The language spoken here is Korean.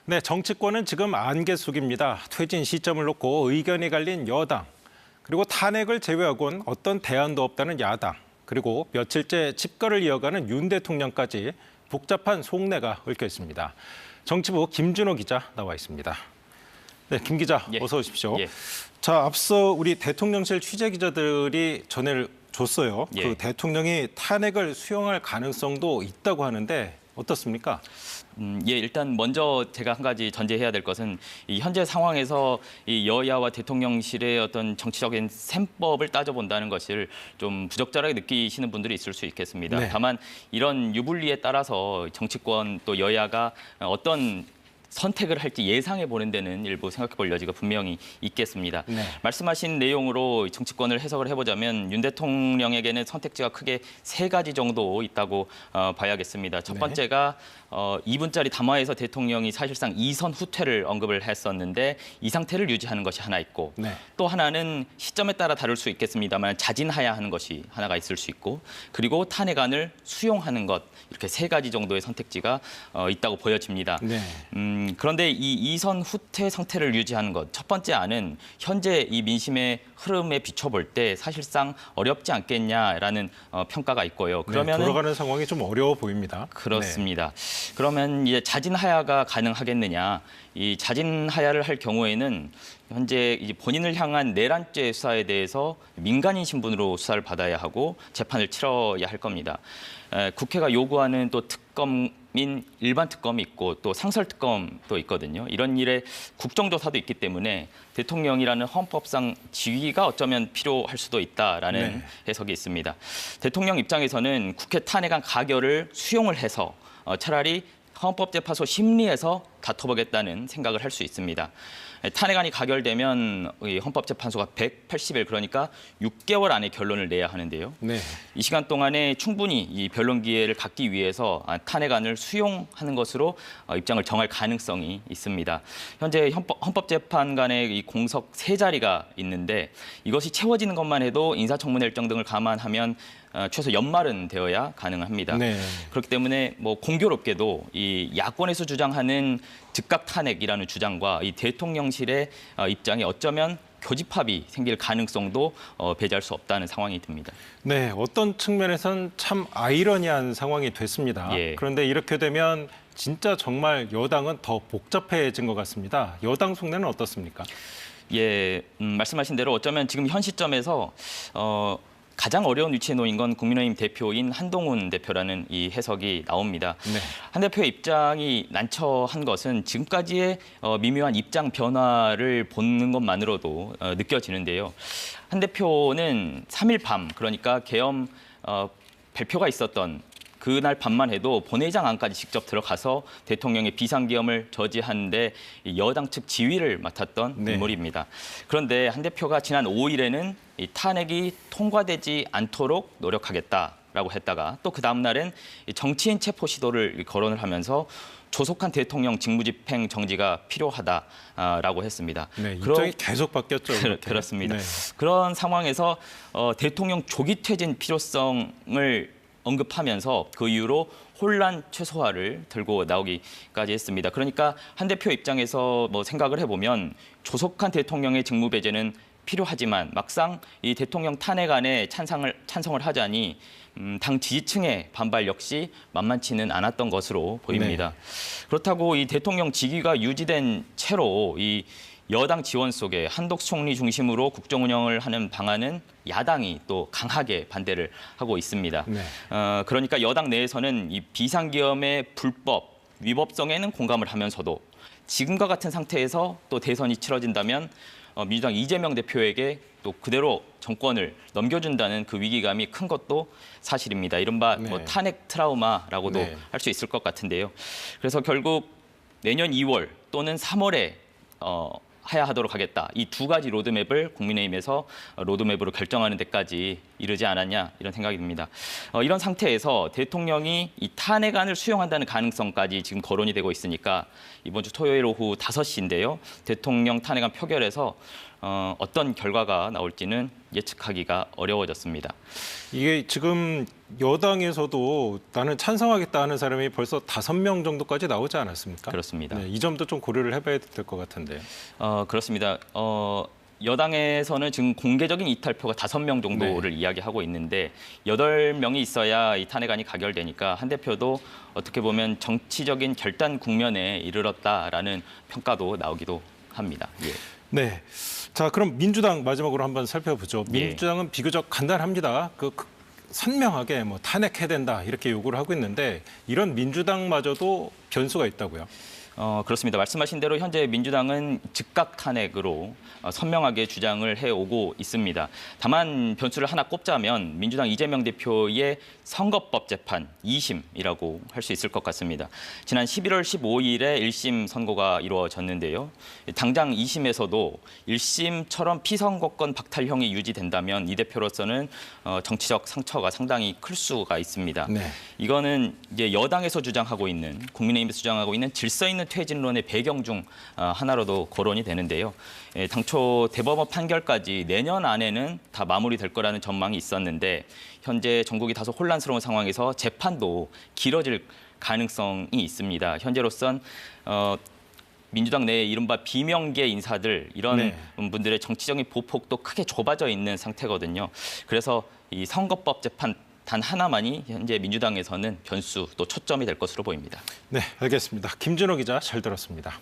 네, 정치권은 지금 안개 속입니다. 퇴진 시점을 놓고 의견이 갈린 여당, 그리고 탄핵을 제외하고는 어떤 대안도 없다는 야당, 그리고 며칠째 집거를 이어가는 윤 대통령까지 복잡한 속내가 얽혀 있습니다. 정치부 김준호 기자 나와 있습니다. 네, 김 기자 어서 오십시오. 자, 앞서 우리 대통령실 취재 기자들이 전해를 줬어요. 그 대통령이 탄핵을 수용할 가능성도 있다고 하는데 어떻습니까? 일단 먼저 제가 한 가지 전제해야 될 것은 이 현재 상황에서 이 여야와 대통령실의 어떤 정치적인 셈법을 따져본다는 것을 좀 부적절하게 느끼시는 분들이 있을 수 있겠습니다. 네. 다만 이런 유불리에 따라서 정치권 또 여야가 어떤 선택을 할지 예상해 보는 데는 일부 생각해 볼 여지가 분명히 있겠습니다. 네. 말씀하신 내용으로 정치권을 해석을 해보자면 윤 대통령에게는 선택지가 크게 세 가지 정도 있다고 봐야겠습니다. 첫 번째가 2분짜리 담화에서 대통령이 사실상 이선 후퇴를 언급을 했었는데 이 상태를 유지하는 것이 하나 있고 또 하나는 시점에 따라 다를 수 있겠습니다만 자진하야 하는 것이 하나가 있을 수 있고 그리고 탄핵안을 수용하는 것 이렇게 세 가지 정도의 선택지가 있다고 보여집니다. 그런데 이 이선 후퇴 상태를 유지하는 것, 첫 번째 안은 현재 이 민심의 흐름에 비춰볼 때 사실상 어렵지 않겠냐라는 평가가 있고요. 그러면 돌아가는 상황이 좀 어려워 보입니다. 그렇습니다. 그러면 이제 자진하야가 가능하겠느냐? 이 자진하야를 할 경우에는 현재 이제 본인을 향한 내란죄 수사에 대해서 민간인 신분으로 수사를 받아야 하고 재판을 치러야 할 겁니다. 국회가 요구하는 또 특검인 일반 특검이 있고 또 상설 특검도 있거든요. 이런 일에 국정조사도 있기 때문에 대통령이라는 헌법상 지위가 어쩌면 필요할 수도 있다라는 해석이 있습니다. 대통령 입장에서는 국회 탄핵안 가결을 수용을 해서 차라리 헌법재판소 심리에서 다퉈보겠다는 생각을 할 수 있습니다. 탄핵안이 가결되면 헌법재판소가 180일 그러니까 6개월 안에 결론을 내야 하는데요. 이 시간 동안에 충분히 이 변론 기회를 갖기 위해서 탄핵안을 수용하는 것으로 입장을 정할 가능성이 있습니다. 현재 헌법재판관의 이 공석 3자리가 있는데 이것이 채워지는 것만 해도 인사청문회 일정 등을 감안하면 최소 연말은 되어야 가능합니다. 그렇기 때문에 뭐 공교롭게도 이 야권에서 주장하는 즉각 탄핵이라는 주장과 이 대통령실의 입장이 어쩌면 교집합이 생길 가능성도 배제할 수 없다는 상황이 듭니다. 네, 어떤 측면에선 참 아이러니한 상황이 됐습니다. 그런데 이렇게 되면 진짜 정말 여당은 더 복잡해진 것 같습니다. 여당 속내는 어떻습니까? 말씀하신 대로 어쩌면 지금 현 시점에서 가장 어려운 위치에 놓인 건 국민의힘 대표인 한동훈 대표라는 이 해석이 나옵니다. 한 대표의 입장이 난처한 것은 지금까지의 미묘한 입장 변화를 보는 것만으로도 느껴지는데요. 한 대표는 3일 밤, 그러니까 계엄 발표가 있었던 그날 밤만 해도 본회의장 안까지 직접 들어가서 대통령의 비상계엄을 저지하는데 여당 측 지휘를 맡았던 인물입니다. 그런데 한 대표가 지난 5일에는 이 탄핵이 통과되지 않도록 노력하겠다라고 했다가 또 그 다음 날엔 정치인 체포 시도를 거론을 하면서 조속한 대통령 직무집행 정지가 필요하다라고 했습니다. 입장이 계속 바뀌었죠. 그렇습니다. 그런 상황에서 대통령 조기 퇴진 필요성을 언급하면서 그 이후로 혼란 최소화를 들고 나오기까지 했습니다. 그러니까 한 대표 입장에서 뭐 생각을 해보면 조속한 대통령의 직무 배제는 필요하지만 막상 이 대통령 탄핵안에 찬성을 하자니 당 지지층의 반발 역시 만만치는 않았던 것으로 보입니다. 그렇다고 이 대통령 직위가 유지된 채로 이 여당 지원 속에 한덕수 총리 중심으로 국정 운영을 하는 방안은 야당이 또 강하게 반대를 하고 있습니다. 그러니까 여당 내에서는 이 비상계엄의 불법, 위법성에는 공감을 하면서도 지금과 같은 상태에서 또 대선이 치러진다면 민주당 이재명 대표에게 또 그대로 정권을 넘겨준다는 그 위기감이 큰 것도 사실입니다. 이른바 뭐 탄핵 트라우마라고도 할 수 있을 것 같은데요. 그래서 결국 내년 2월 또는 3월에 하야 하도록 하겠다. 이 두 가지 로드맵을 국민의힘에서 로드맵으로 결정하는 데까지 이르지 않았냐 이런 생각이 듭니다. 이런 상태에서 대통령이 이 탄핵안을 수용한다는 가능성까지 지금 거론이 되고 있으니까 이번 주 토요일 오후 5시인데요. 대통령 탄핵안 표결에서 어떤 결과가 나올지는 예측하기가 어려워졌습니다. 이게 지금 여당에서도 나는 찬성하겠다 하는 사람이 벌써 5명 정도까지 나오지 않았습니까? 그렇습니다. 네, 이 점도 좀 고려를 해봐야 될 것 같은데요. 그렇습니다. 여당에서는 지금 공개적인 이탈표가 5명 정도를 네. 이야기하고 있는데 8명이 있어야 이 탄핵안이 가결되니까 한 대표도 어떻게 보면 정치적인 결단 국면에 이르렀다라는 평가도 나오기도 합니다. 예. 네. 자, 그럼 민주당 마지막으로 한번 살펴보죠. 예. 민주당은 비교적 간단합니다. 선명하게 뭐 탄핵해야 된다 이렇게 요구를 하고 있는데 이런 민주당마저도 변수가 있다고요. 그렇습니다. 말씀하신 대로 현재 민주당은 즉각 탄핵으로 선명하게 주장을 해오고 있습니다. 다만 변수를 하나 꼽자면 민주당 이재명 대표의 선거법 재판 2심이라고 할 수 있을 것 같습니다. 지난 11월 15일에 1심 선고가 이루어졌는데요. 당장 2심에서도 1심처럼 피선거권 박탈형이 유지된다면 이 대표로서는 정치적 상처가 상당히 클 수가 있습니다. 네. 이거는 이제 여당에서 주장하고 있는 국민의힘에서 주장하고 있는 질서 있는 퇴진론의 배경 중 하나로도 거론이 되는데요. 당초 대법원 판결까지 내년 안에는 다 마무리될 거라는 전망이 있었는데 현재 전국이 다소 혼란스러운 상황에서 재판도 길어질 가능성이 있습니다. 현재로선 민주당 내에 이른바 비명계 인사들 이런 네. 분들의 정치적인 보폭도 크게 좁아져 있는 상태거든요. 그래서 이 선거법 재판 단 하나만이 현재 민주당에서는 변수 또 초점이 될 것으로 보입니다. 네, 알겠습니다. 김준호 기자 잘 들었습니다.